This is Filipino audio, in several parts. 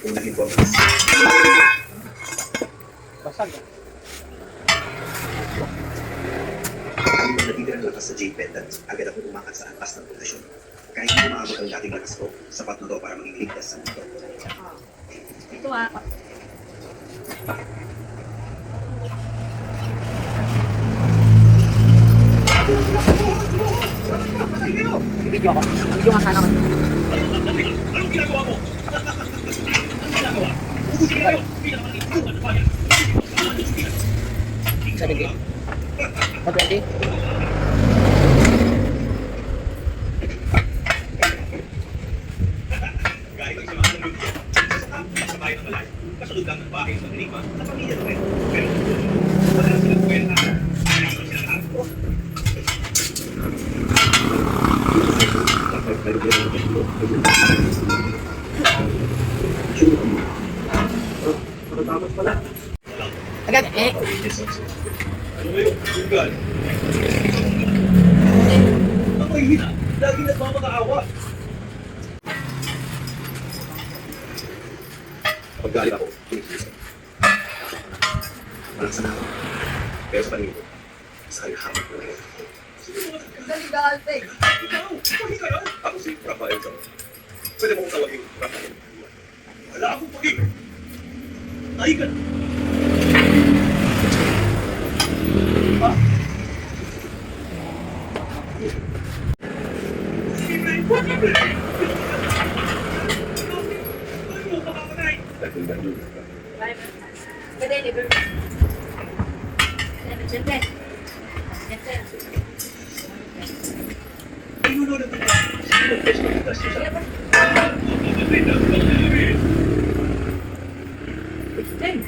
Unahin ko. Basag. Ang natitirang lakas sa Jade Pendant, agad ako umakat sa antas ng pundasyon. Kahit hindi maabot ang dating lakas ko, sapat na to para maging ligtas sa mundo. Ito ah. Video ako. Video nga sana ako. Anong ginagawa mo? Sa digi. Pag-ready? Kahit ang samahan ng lupa, sa bahay ng malay, kasunod lang ng bahay ng enigma sa pamilya ng Red. Pero wala na silang kwenta. Kaya ko sila lahat. Matatamas pala. Agad eh. Ano ba yun? Gungan. Ako ay hina. Lagi nagmamakaawa. Kapag galing ako, kinikisa. Walang sana ako. Pero sa paningin ko, sa kalihaman ko na yun. Galing-galing. Ikaw! Pagi ka lang! Ako si Rafael Zang. Pwede mong tawagin Rafael. Wala akong pagi! Ay ka na! Ha? Sige, Ray! Huwag ka, Ray! Ano mo makakatay? Dahil. Pwede, libre. Siyempre. Siyempre. Pinuno na ito. Sino ang best na siya? Sige. Ay!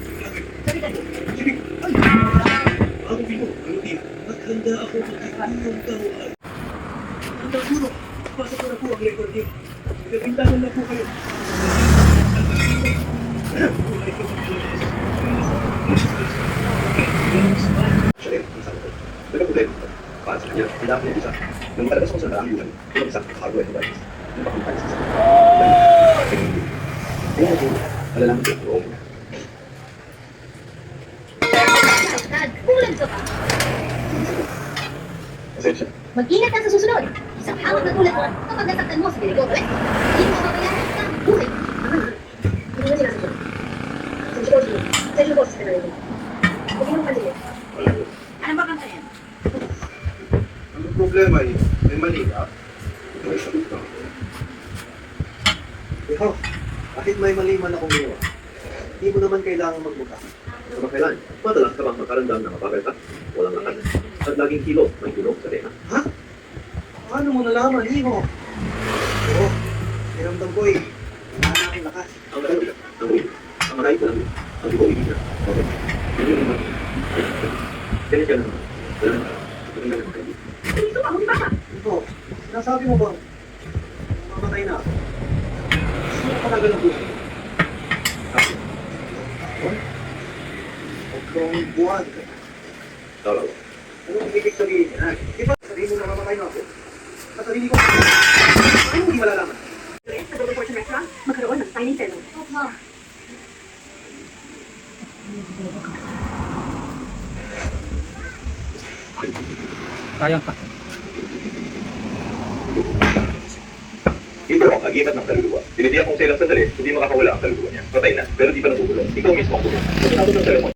Ako, Pino. Ano din? Maghanda ako magkakaroon taon. Handa puro. Pasok ko na po ang record niyo. Nagpintahan na po kayo. Siya rin, ang sabi ko. Nagkaproblema ko. Para sa kanya, kailangan niya isa. Nung palabas ko sa daang bulan, isang hardware device. Nung pakumpay sa sakit. Kaya na po, malalaman ko yung room. Dad, kulang ka pa. Pasensya. Mag-ingat ka sa susunod. Isang hawak na tulad mo kapag nasaktan mo sa deligoto eh. Hindi mo mabayaran ka. Buhay. Hindi mo sinasagot. Sa boss ka na rin. Huwag mo pansin. Wala ko. Ano ba kanta yan? Ang problema ay, may mali ka. May sagot ka. Ikaw, kahit may mali man akong ginawa, hindi mo naman kailangan magbuka. Kapag kailan, madalas ka bang makaramdam na mabagal ka? Walang lakas. At laging kilo, may tulog sa tenga. Ha? Paano mo nalaman, Iho? Oo, niramdam ko eh. Wala na akong lakas. Ang marami lang, ang uwi. Ang marami ko lang, ang di ko ibigin. Okay. Hindi mo naman. Ganit ka naman. Wala na. Hindi ka naman kayo. Dito ka, hindi ba ka? Ito, sinasabi mo bang mamatay na ako? Sino ka talaga ng buhay? Ako. Buwan? Pagkong buwan ka. Tawag. Anong ibig sabihin niya? Di ba sabihin mo na mamatay na ako? At sarili ko, ano hindi malalaman? Sa Double Fortune Restaurant, magkaroon ng signing ceremony. Opo. Sayang pa. Hindi ako agimat ng kaluluwa. Tinitiyak kong sa ilang sandali, hindi makakawala ang kaluluwa niya. Patay na, pero di pa natutulog. Ikaw mismo ang tulog. Pagkatapos ng seremon,